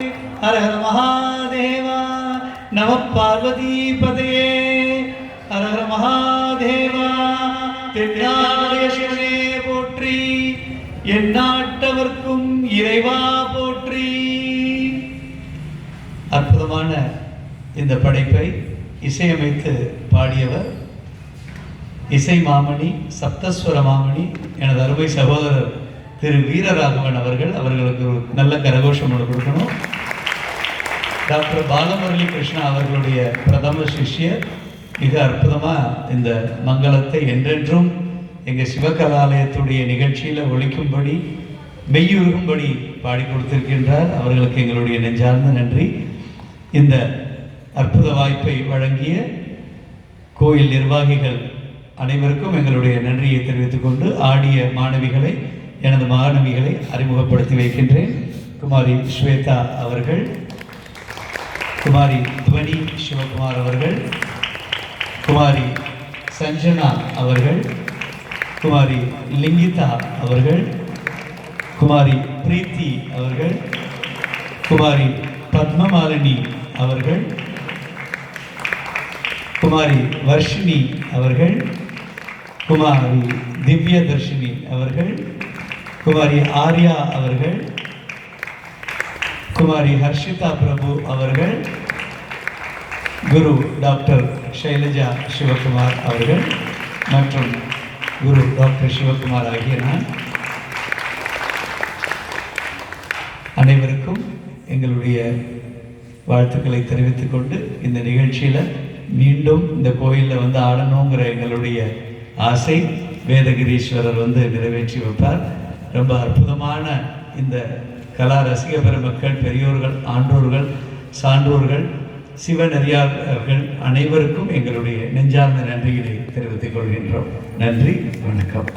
हर हर महादेवा नमः पार्वती पतये हर हर महादेवा தென்னாடுடைய சிவனே போற்றி எந்நாட்டவர்க்கும் இறைவா போற்றி. அற்புதமான இந்த படைப்பை இசையமைத்து பாடியவர் இசை மாமணி சப்தஸ்வர மாமணி எனது அருமை சகோதரர் திரு வீரராகவன் அவர்கள். அவர்களுக்கு ஒரு நல்ல கரகோஷம் கொடுக்கணும். டாக்டர் பாலமுரளி கிருஷ்ணா அவர்களுடைய பிரதம சிஷ்யர் மிக அற்புதமாக இந்த மங்களத்தை என்றென்றும் எங்கள் சிவகலாலயத்துடைய நிகழ்ச்சியில் ஒழிக்கும்படி மெய்யுருகும்படி பாடி கொடுத்திருக்கின்றார். அவர்களுக்கு எங்களுடைய நெஞ்சார்ந்த நன்றி. இந்த அற்புத வாய்ப்பை வழங்கிய கோயில் நிர்வாகிகள் அனைவருக்கும் எங்களுடைய நன்றியை தெரிவித்துக் கொண்டு ஆடிய மாணவிகளை எனது மாணவிகளை அறிமுகப்படுத்தி வைக்கின்றேன். குமாரி ஸ்வேதா அவர்கள், குமாரி துவனி சிவகுமார் அவர்கள், குமாரி சஞ்சனா அவர்கள், குமாரி லிங்கிதா அவர்கள், குமாரி பிரீத்தி அவர்கள், குமாரி பத்மமாலினி அவர்கள், குமாரி வர்ஷினி அவர்கள், குமாரி திவ்ய தர்ஷினி அவர்கள், குமாரி ஆர்யா அவர்கள், குமாரி ஹர்ஷிதா பிரபு அவர்கள், குரு டாக்டர் ஷைலஜா சிவகுமார் அவர்கள் மற்றும் குரு டாக்டர் சிவகுமார் ஆகிய நான் அனைவருக்கும் எங்களுடைய வாழ்த்துக்களை தெரிவித்துக் கொண்டு இந்த நிகழ்ச்சியில் மீண்டும் இந்த கோயிலில் வந்து ஆடணுங்கிற எங்களுடைய ஆசை வேதகிரீஸ்வரர் வந்து நிறைவேற்றி வைப்பார். ரொம்ப அற்புதமான இந்த கலா ரசிக பெருமக்கள், பெரியோர்கள், ஆன்றோர்கள், சான்றோர்கள், சிவநெறியாளர்கள் அனைவருக்கும் எங்களுடைய நெஞ்சார்ந்த நன்றிகளை தெரிவித்துக் கொள்கின்றோம். நன்றி, வணக்கம்.